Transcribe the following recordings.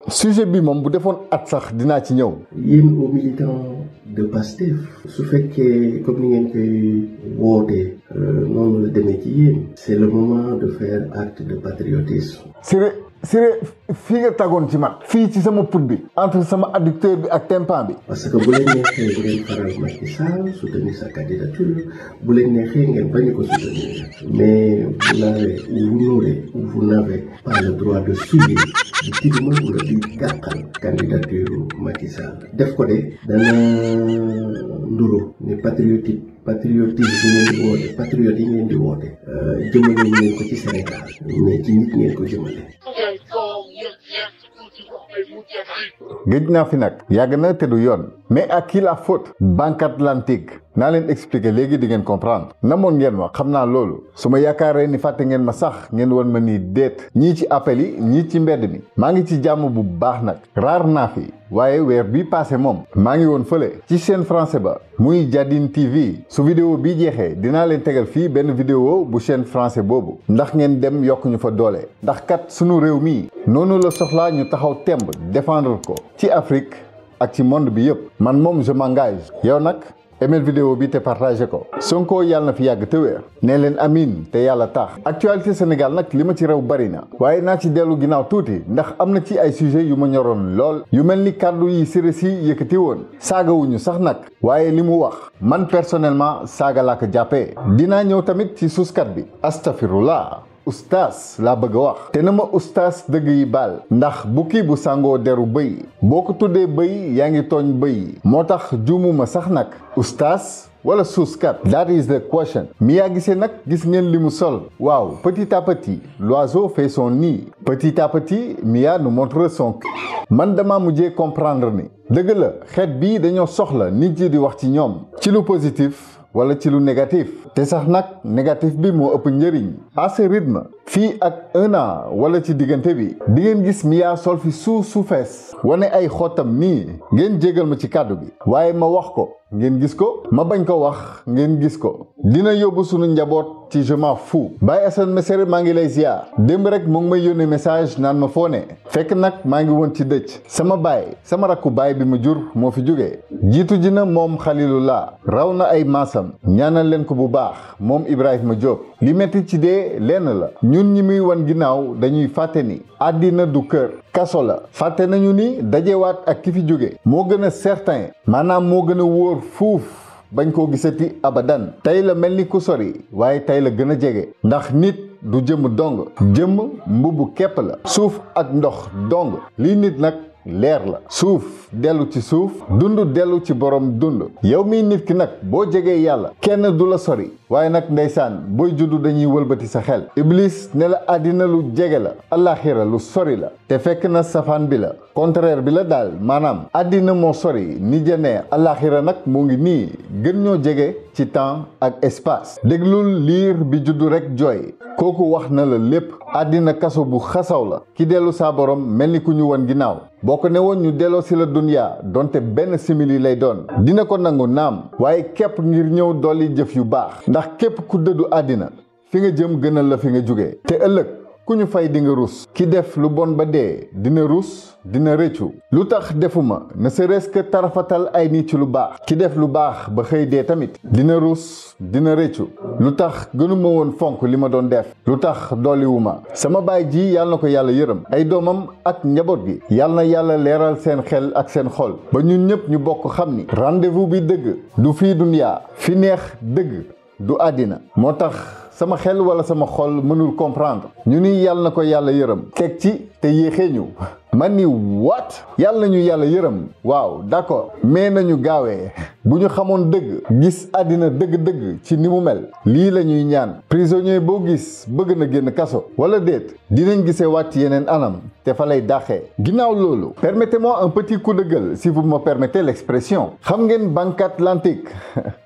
sujet bi moom bu defoon at sax dinaa ci ñëw. yéen aux militants de Pastef su fekkee comme ni ngeen koy wootee noonu la demee ci yéen c'est le moment de faire acte de patriotisme. Siré fii nga tagoon ci man fii ci sama put bi entre sama adducteur bi ak tympan bi. parce que bu leen neexee bu ngeen faral Macky Sall soutenir sa candidature bu leen neexee ngeen bañ ko soutenir mais vous n'avez pas le droit de souiller di tilimal wala di gàkkal candidature Macky Sall def ko de dana nduru ne patriotisme yi ngeen di woote patriote yi ngeen di woote jëmale ngeen ko ci Sénégal mais ci nit ngeen ko jëmale. géej naa fi nag yàgg na te du yoon mais à qui la faute? Banque Atlantique naa leen expliquer léegi di ngeen comprendre namoon ngeen ma xam naa loolu su ma yaakaaree ni fàtte ngeen ma sax ngeen won ma ni déet ñii ci appel yi ñii ci mbedd mi maa ngi ci jàmm bu baax nag raar naa fi waaye weer bi passé moom maa ngi woon fële ci chaîne français ba muy Jadine TV su vidéo bi jeexee dinaa leen tegal fii benn vidéo bu chaîne français boobu ndax ngeen dem yokk ñu fa doole ndax kat sunu réew mi noonu la soxlaa ñu taxaw temb défendre ko ci Afrique ak ci monde bi yëpp man moom je m'engage yow nag aimel vidéo bi te partagé ko Sonko yàlla na fi yàgg te wér nee leen amin te yàlla tax actualité Sénégal nag li ma ci rew bari na waaye naa ci dellu ginnaaw tuuti ndax am na ci ay sujet yu ma ñoroon lool yu mel ni kàddu yi Siré Sy yëkkati woon saagawuñu sax nag waaye li mu wax man personnellement saaga laa ko jàppee dinaa ñëw tamit ci suuskat bi astafirullah ustaas laa bëgg a wax te na ma ustaas dëgg yi baal ndax bukki bu sàngoo deru bëy boo ko tuddee bëy yaa ngi tooñ bëy moo tax juumuma sax nag ustaas wala suuskat that is the question mi yaa gisee nag gis ngeen li mu sol waaw petit à petit l'oiseau fait son nid petit à petit Mia nous montre son man dama mujjee comprendre ni dëgg la xeet bii dañoo soxla nit yi di wax ci ñoom ci lu positif wala ci lu négatif te sax nag négatif bi moo ëpp njëriñ à ce rythme fii ak 1 an wala ci diggante bi di ngeen gis Mia sol fi suufees wane ay xottam nii ngeen jégal ma ci kàddu bi waaye ma wax ko ngeen gis ko ma bañ ko wax ngeen gis ko dina yóbbu sunu njaboot ci je m'en fous Baye Assane Mesere maa ngi lay ziar démb rek mu ngi may yónnee message naan ma foo ne fekk nag maa ngi woon ci dëj sama baay sama rakku baay bi ma jur moo fi jógee jiitu ji na moom Xalilullah raw na ay maasam ñaanal leen ko bu baax moom Ibrahima Diop li metti ci dee lenn la ñun ñi muy wan ginnaaw dañuy fàtte ni àddina du kër kaso la fàtte nañu ni dajewaat ak ki fi jóge moo gën a certain maanaam moo gën a wóor fuuf bañ koo gisati abadan tey la mel ni ku sori waaye tey la gën a jege ndax nit du jëmm dong jëmm mbubb képp la suuf ak ndox dong lii nit nag leer la suuf dellu ci suuf dund dellu ci borom dund yow mii nit ki nag boo jegee yàlla kenn du la sori waaye nag ndeysaan booy juddu dañuy wëlbati sa xel iblis ne la àddina lu jege la alaxira lu sori la te fekk na safaan bi la contraire bi la daal maanaam àddina moo sori ni jënee alaxira nag moo ngi nii gën ñoo jege ci temps ak espace déglul liir bi juddu rek jooy kooku wax na la lépp àddina kaso bu xasaw la ki dellu saa borom mel ni ku ñu won ginnaaw boo ko ne woon ñu delloo si la duniyaa donte benn simili lay doon dina ko nangu naam waaye képp ngir ñëw dolli jëf yu baax ndax képp ku dëddu àddina fi nga jëm gënal la fi nga jóge te ëllëg ku ñu fay di nga rus ki def lu bon ba dee dina rus dina rëccu lu tax defuma ne serait-ce que tarafatal ay nit ci lu baax ki def lu baax ba xëy dee tamit dina rus dina rëccu lu tax gënuma woon fonk li ma doon def lu tax dolliwuma sama baay ji yàlla na ko yàlla yërëm ay doomam ak njaboot gi yàlla na yàlla leeral seen xel ak seen xol ba ñun ñëpp ñu bokk xam ni rendez-vous bi dëgg du fii duniyaa fi neex dëgg du àddina moo tax sama xel wala sama xol mënul comprendre ñu ni yàlla na ko yàlla yërëm teg ci te yéexee ñu man ni what yàlla nañu yàlla yërëm waaw d'accord mais nañu gaawee bu ñu xamoon dëgg gis àddina dëgg-dëgg ci ni mu mel lii la ñuy ñaan prisonnier boo gis bëgg na génn kaso wala déet dinañ gisee wàcc yeneen anam te fa lay dàqee ginnaaw loolu permettez-moi un petit coup de gueule si vous me permettez l'expression xam ngeen Banque Atlantique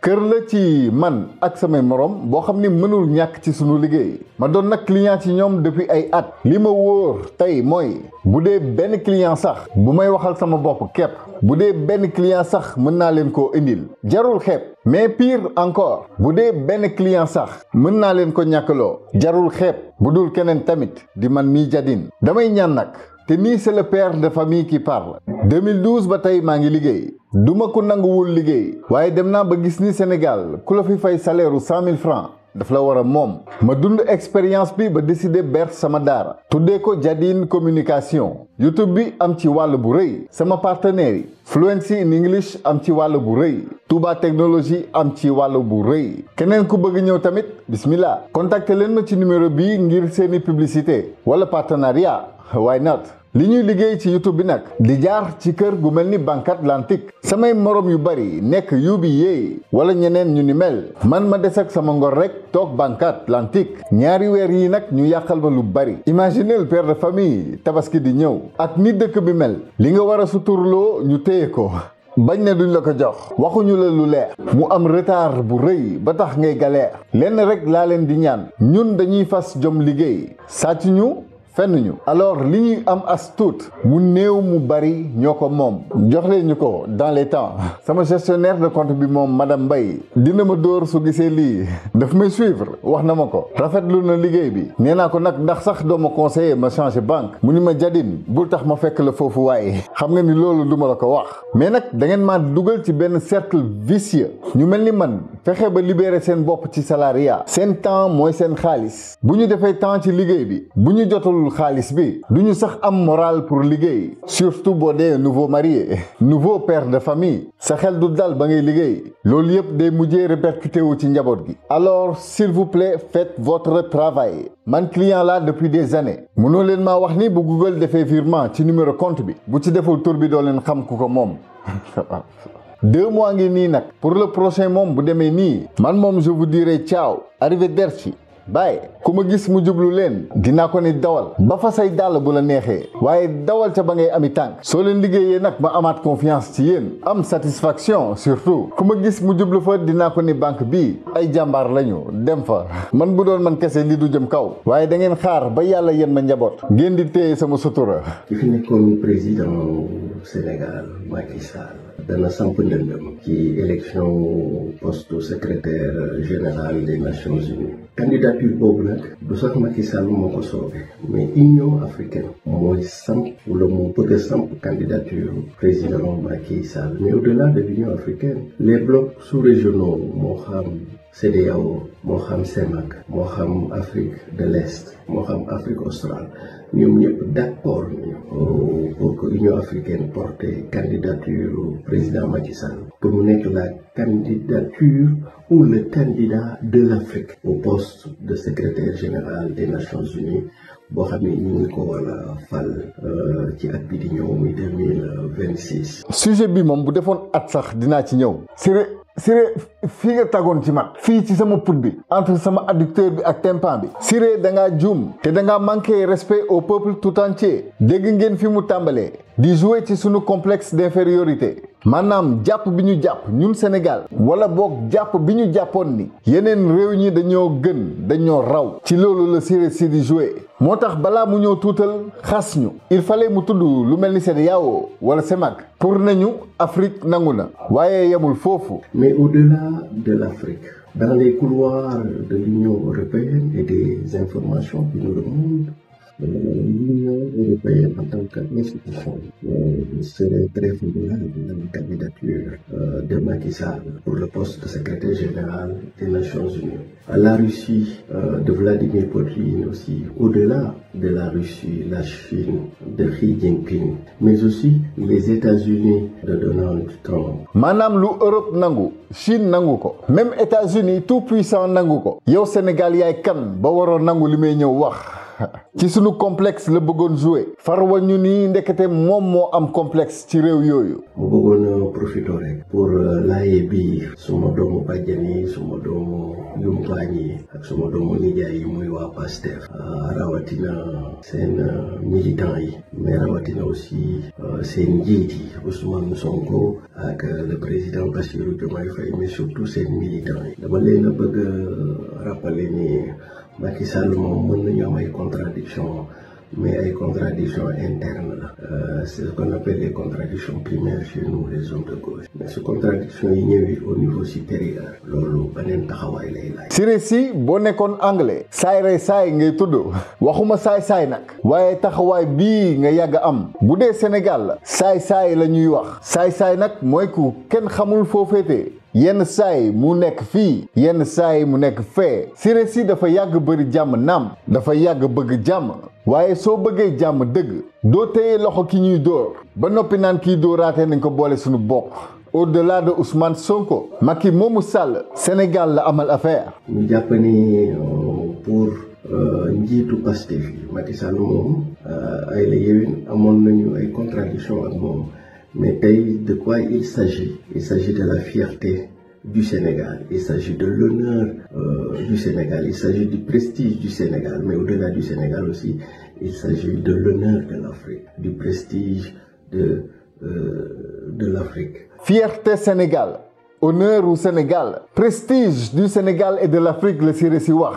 kër la ci man ak samay morom boo xam ni mënul ñàkk ci sunu liggéey ma doon nag client ci ñoom depuis ay at li ma wóor tey mooy bu dee benn client sax bu may waxal sama bopp képp bu dee benn client sax mën naa leen koo indil jarul xeeb mais pire encore bu dee benn client sax mën naa leen ko ñàkkaloo jarul xeeb bu dul keneen tamit di man mii Jadine damay ñaan nag te nii c'est le père de famille qui parle 2012 ba tey maa ngi liggéey duma ko nanguwul liggéey waaye dem naa ba gis ni Sénégal ku la fi fay salaire u 100 000 francs daf la war a moom ma dund expérience bi ba décider ber sama daara tuddee ko Jadine communication YouTube bi am ci wàll bu rëy sama partenaire yi Fluency in English am ci wàll bu rëy Touba Technologie am ci wàll bu rëy keneen ku bëgg ñëw tamit bismillah contacter leen ma ci numéro bii ngir seeni publicité wala partenariat why not li ñuy liggéey ci YouTube bi nag di jaar ci kër gu mel ni Banque Atlantique samay morom yu bari nekk UBA wala ñeneen ñu ni mel man ma des ak sama ngor rek toog Banque Atlantique ñaari weer yi nag ñu yàqal ma lu bari imaginez le père de famille tabaski di ñëw ak ni dëkk bi mel li nga war a suturloo ñu téye ko bañ ne duñ la ko jox waxuñu la lu leer mu am retard bu rëy ba tax ngay galère lenn rek laa leen di ñaan ñun dañuy fas jom liggéey sàcc ñu fenn ñu alors li ñuy am as tuut mu néew mu bari ñoo ko moom jox leen ñu ko dans les temps sama gestionnaire de compte bi moom madame Mbaye dina ma dóor su gisee lii daf may suivre wax na ma ko rafetlu na liggéey bi nee naa ko nag ndax sax doo ma conseiller ma changer banque mu ni ma Jadine bul tax ma fekk la foofu waaye xam nga ni loolu duma la ko wax mais nag da ngeen maa dugal ci benn cercle vicieux ñu mel ni man fexe ba libérer seen bopp ci salariat seen temps mooy seen xaalis bu ñu defee temps ci liggéey bi bu ñu jotul xaalis bi duñu sax am moral pour liggéey surtout boo dee nouveau marié nouveau père de famille sa xel du dal ba ngay liggéey loolu yëpp day mujjee répercuté wu ci njaboot gi alors s'il vous plaît faites votre travail man client là depuis des années mënoo leen maa wax ni bu Google defee virement ci numéro compte bi bu ci deful tur bi doo leen xam ku ko moom 2 mois ngi nii nag pour le prochain moom bu demee nii man moom je vous dirai ciao arrivederci bàyyi ku ma gis mu jublu leen dinaa ko ni dawal ba fa say dàll bu la neexee waaye dawal ca ba ngay ami tànk soo leen liggéeyee nag ma amaat confiance ci yéen am satisfaction surtout ku ma gis mu jublu fa dinaa ko ni banque bii ay jàmbaar lañu dem fa man bu doon man kese li du jëm kaw waaye da ngeen xaar ba yàlla yéen ma njaboot ngeen di téye sama sutura. ki fi nekkoon président Sénégal Macky Sall dana samp ndëndëm ci élection poste secrétaire général des Nations Unies candidature boobu nag du sax Macky Sall moo ko soobee mais Union africaine mooy samp wala moo bëgg a samp candidature président Macky Sall mais au-delà de l'Union africaine les blocs sous-régionaux moo xam CEDEAO moo xam CEMAC moo xam Afrique de l'Est moo xam Afrique australe ñoom ñëpp d'accord nañu pour que Union africaine porte candidature président Macky Sall pour mu nekk la candidature ou le candidat de l'Afrique au poste de secrétaire général des Nations Unies boo xam ne ñu ngi ko war a fal ci at bi di ñëw muy 2026. sujet bi moom bu defoon at sax dinaa ci ñëw. Siré fii nga tagoon ci man fii ci sama put bi entre sama adducteur bi ak tympan bi Siré da ngaa juum te da ngaa manqué respect au peuple tout entier dégg ngeen fi mu tàmbalee di jouer ci sunu complexe d'infériorité maanaam jàpp bi ñu jàpp ñun Sénégal wala boog jàpp bi ñu jàppoon ni yeneen réew ñi dañoo gën dañoo raw ci loolu la Siré si di jouer moo tax balaa mu ñëw tuutal xas ñu il fallait mu tudd lu mel ni CEDEAO wala CEMAC pour nañu Afrique nangu na waaye yemul foofu. Mais au-delà de l'Afrique, dans les couloirs de l'Union européenne et des informations qui nous remontent, l'Union européenne en tant qu'institution serait très favorable à la candidature de Macky Sall pour le poste de secrétaire général des Nations Unies. La Russie de Vladimir Poutine aussi, au-delà de la Russie, la Chine de Xi Jinping, mais aussi les États-Unis de Donald Trump. maanaam lu Europe nangu Chine nangu ko même États-Unis tout puissant nangu ko yow Sénégal yaay kan ba waroon nangu li may ñëw wax. ci sunu complexe la bëggoon jouer farwa ñu nii ndekete moom moo am complexe ci réew yooyu. mu bëggoon profiter rek pour laaye bi suma doomu bàjjan yi suma doomu yumpaañ yi ak suma doomu nijaay yi muy waa PASTEF rawatina seen militants yi mais rawatina aussi seen njiit yi Ousmane Sonko ak le président Bassirou Diomaye Faye mais surtout seen militants yi dama leen a bëgg rappeler ni Macky Sall moom mën nañu am ay contradiction mais ay contradictions internes la c'est ce qu'on appelle les contradictions primaires chez nous les hommes de gauche mais su contradiction yi ñëwee au niveau supérieur loolu beneen taxawaay lay laaj. Siré Sy boo nekkoon anglais saay rey saay ngay tudd waxuma saay nag waaye taxawaay bii nga yàgg am bu dee Sénégal la saay la ñuy wax saay nag mooy ku kenn xamul foo féete yenn saay mu nekk fii yenn saay mu nekk fee. Siré Sy dafa yàgg bëri jàmm naam dafa yàgg bëgg jàmm waaye soo bëggee jàmm dëgg doo téye loxo ki ñuy dóor ba noppi naan kii dóoraate nañ ko boole suñu bopp. Au-delà de Ousmane Sonko Macky moomu Sall Sénégal la amal affaire. ñu jàpp ni pour njiitu Pastef yi Macky Sall moom ay la yewin amoon nañu ay contradiction ak moom mais tey de quoi il s'agit de la fierté du Sénégal, il s'agit de l'honneur du Sénégal, il s'agit du prestige du Sénégal, mais au-delà du Sénégal aussi, il s'agit de l'honneur de l'Afrique, du prestige de l'Afrique. Fierté Sénégal, honneur au Sénégal, prestige du Sénégal et de l'Afrique la Siré Sy wax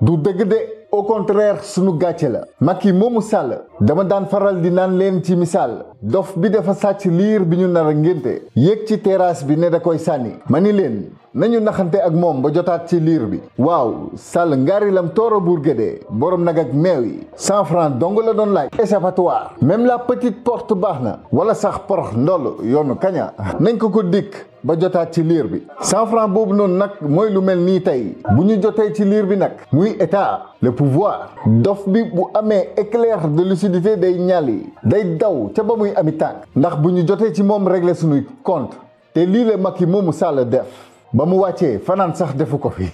du dëgg de au contraire sunu gàcce la. Macky moomu Sall dama daan faral di naan leen ci misaal dof bi dafa sàcc liir bi ñu nar a ngénte yéeg ci terrasse bi ne da koy sànni ma ni leen nañu naxante ak moom ba jotaat ci liir bi. waaw Sall ngaari lam tooro Bourguédé borom nag ak meew yi 100 francs dong la doon laaj échappatoire même la petite porte baax na wala sax porox ndoll yoonu kaña nañ ko dikk ba jotaat ci liir bi 100 francs boobu noonu nag mooy lu mel nii tey bu ñu jotee ci liir bi nag muy état le pouvoir dof bi bu amee éclair de lucidité day ñaali day daw ca ba muy ami tànk ndax bu ñu jotee ci moom régler suñuy compte te lii la Macky moomu Sall def ba mu wàccee fanaan sax defu ko fi.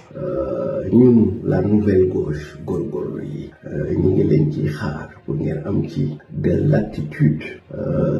ñun la nouvelle gauche góorgóorlu yi ñu ngi leen ci xaar pour ngeen am ci de l'attitude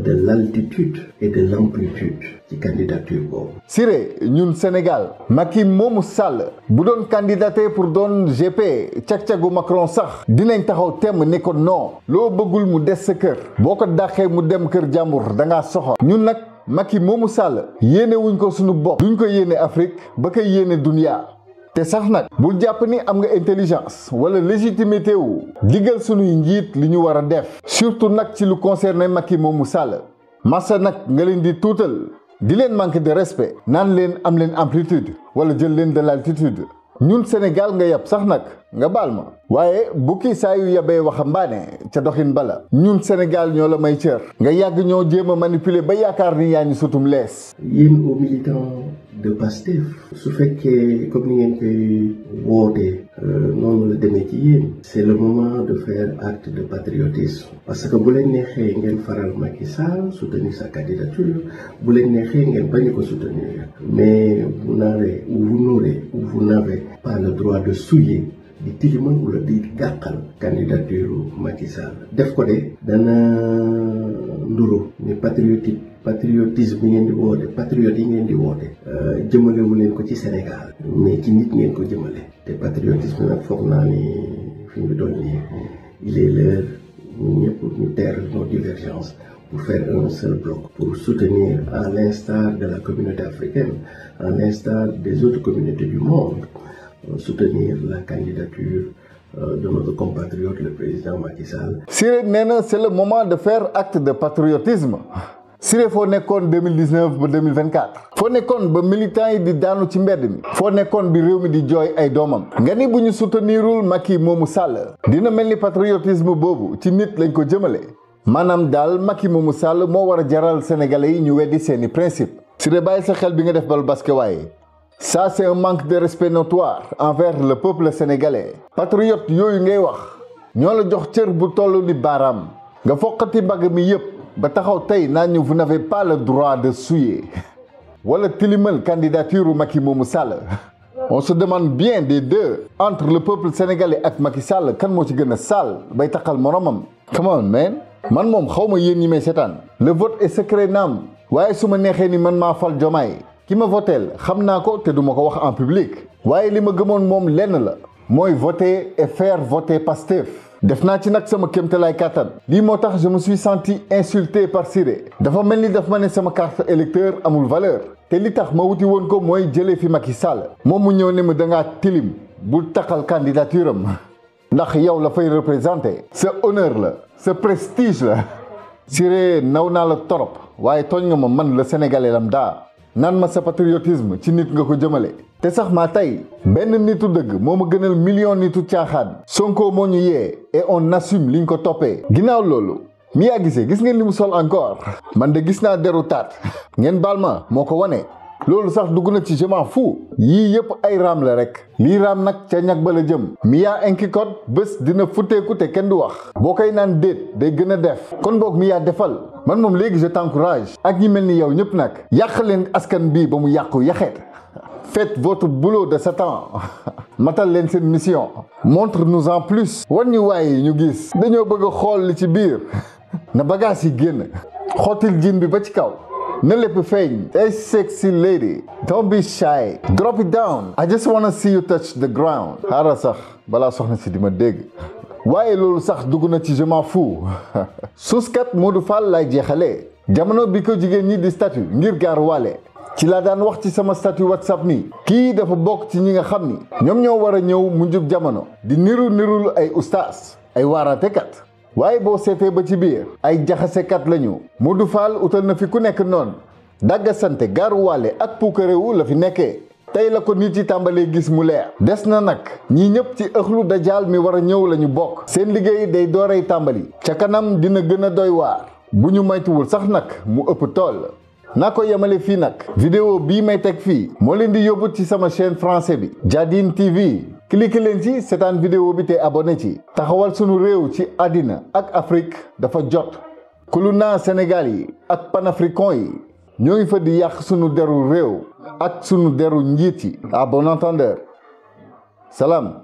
de l'altitude et de l'amplitude ci candidature boobu. Siré ñun Sénégal Macky moomu Sall bu doon candidaté pour doon GP cag-cagu Macron sax dinañ taxaw temm ne ko non loo bëggul mu des sa kër boo ko dàqee mu dem kër jàmbur da ngaa soxor ñun nag Macky moomu Sall yéene wuñ ko suñu bopp duñ ko yéene Afrique ba koy yéene dunia te sax nag bul jàpp ni am nga intelligence wala légitimité wu digal sunuy njiit li ñu war a def surtout nag ci lu concerné Macky moomu Sall massa nag nga leen di tuutal di leen manque de respect naan leen am leen amplitude wala jël leen de l'altitude ñun Sénégal nga yab sax nag nga baal ma waaye bukki saa yu yabee waxambaane ca doxin bala ñun Sénégal ñoo la may cër nga yàgg ñoo jéem a manipuler ba yaakaar ni yaa ñu sutum lees. yéen aux militants de Pastef su fekkee comme ni ngeen koy wootee noonu la demee ci yéen c'est le moment de faire acte de patriotisme parce que bu leen neexee ngeen faral Macky Sall soutenir sa candidature bu leen neexee ngeen bañ ko soutenir mais vous n'avez pas le droit de souiller di tilimal wala di gàqal candidature Macky Sall def ko de dana nduru ni patriotisme yi ngeen di woote patriote yi ngeen di woote jëmalewu leen ko ci Sénégal mais ci nit ngeen ko jëmale te patriotisme nag foog naa ni fi ñu doon nii il est l'heure ñu ñëpp ñu taire nos divergences pour faire un seul bloc pour soutenir à l'instar de la communauté africaine à l'instar des autres communautés du monde soutenir la candidature de notre compatriote le président Macky Sall. Siré nee na c'est le moment de faire acte de patriotisme. Siré foo nekkoon 2019 ba 2024 foo nekkoon ba militants yi di daanu ci mbedd mi foo nekkoon bi réew mi di jooy ay doomam nga ni bu ñu soutenirul Macky moomu Sall dina mel ni patriotisme boobu ci nit lañ ko jëmale maanaam daal Macky moomu Sall moo war a jaral sénégalais yi ñu weddi seeni principe. Siré bàyyi sa xel bi nga def bal basket waaye ça c'est un manque de respect notoire envers le peuple sénégalais. Patriote yooyu ngay wax ñoo la jox cër bu toll ni baaraam nga foqati mbagg mi yépp ba taxaw tey naa ñu vous n'avez pas le droit de souiller wala tilimal candidature Macky moomu Sall. On se demande bien des deux entre le peuple sénégalais ak Macky Sall kan moo ci gën a sale bay taxal moromam. Come on man moom xaw ma yéen ñi may seetaan le vote est secret naam waaye su ma neexee ni man maa fal Diomaye ki ma voteel xam naa ko te duma ko wax en public waaye li ma gëmoon moom lenn la mooy voter et faire voter Pastef. def naa ci nag sama kéemtalaay kàttan lii moo tax je me suis senti insulté par Siré dafa mel ni daf ma ne sama carte électeur amul valeur te li tax ma wuti woon ko mooy jëlee fi Macky Sall moom mu ñëw ne ma dangaa tilim bul taxal candidature am ndax yow la fay représenté sa honneur la sa prestige la. Siré naw naa la torop waaye tooñ nga ma man la sénégalais lambda naan ma sa patriotisme ci nit nga ko jëmale te sax maa tey benn nitu dëgg moo ma gënal million nitu caaxaan. Sonko moo ñu yee et on assume liñ ko toppee. ginnaaw loolu Mia Guissé gis ngeen li mu sol encore man de gis naa deru taat ngeen baal ma moo ko wane. loolu sax dugg na ci je m'en fous yii yëpp ay raam la rek lii raam nag ca ñag ba la jëm. Mia Inkicot bés dina futteeku te kenn du wax boo koy naan déet day gën a def kon boog Mia defal man moom léegi je t'encourage ak ñi mel ni yow ñëpp nag yàq leen askan bii ba mu yàqu yaxeet. Faites votre boulot de Satan matal leen seen mission montre-nous en plus wan ñu waaye ñu gis dañoo bëgg a xool li ci biir na bagage yi génn xottil jiin bi ba ci kaw na lépp feeñ. Hey sexy lady don't be shy drop it down I just wanna see you touch the ground. xaaral sax balaa soxna si di ma dégg waaye loolu sax dugg na ci je m'en fous suskat Modou Fall lay jeexalee jamono bi ko jigéen ñi di statut ngir gaaruwaale ci laa daan wax ci sama statut WhatsApp ni kii dafa bokk ci ñi nga xam ni ñoom ñoo war a ñëw mu njub jamono di nirul ay ustaas ay waaraatekat waaye boo seetee ba ci biir ay jaxasekat lañu. Modou Fall utal na fi ku nekk noonu dagga sante gaaruwaale ak puukarewu la fi nekkee tey la ko nit yi tàmbalee gis mu leer. des na nag ñii ñëpp ci ëxlu dajaal mi war a ñëw la ñu bokk seen liggéey day doorey tàmbali ca kanam dina gën a doy waar bu ñu moytuwul sax nag mu ëpp tool. naa ko yemale fii nag vidéo bii may teg fii moo leen di yóbbu ci sama chaîne français bi Jadine TV cliquer leen ci seetaan vidéo bi te abonné ci. taxawal sunu réew ci àddina ak Afrique dafa jot kuluna Sénégal yi ak panafricain yi ñoo ngi fa di yàq sunu deru réew ak sunu deru njiit yi. à bon entendeur salaam.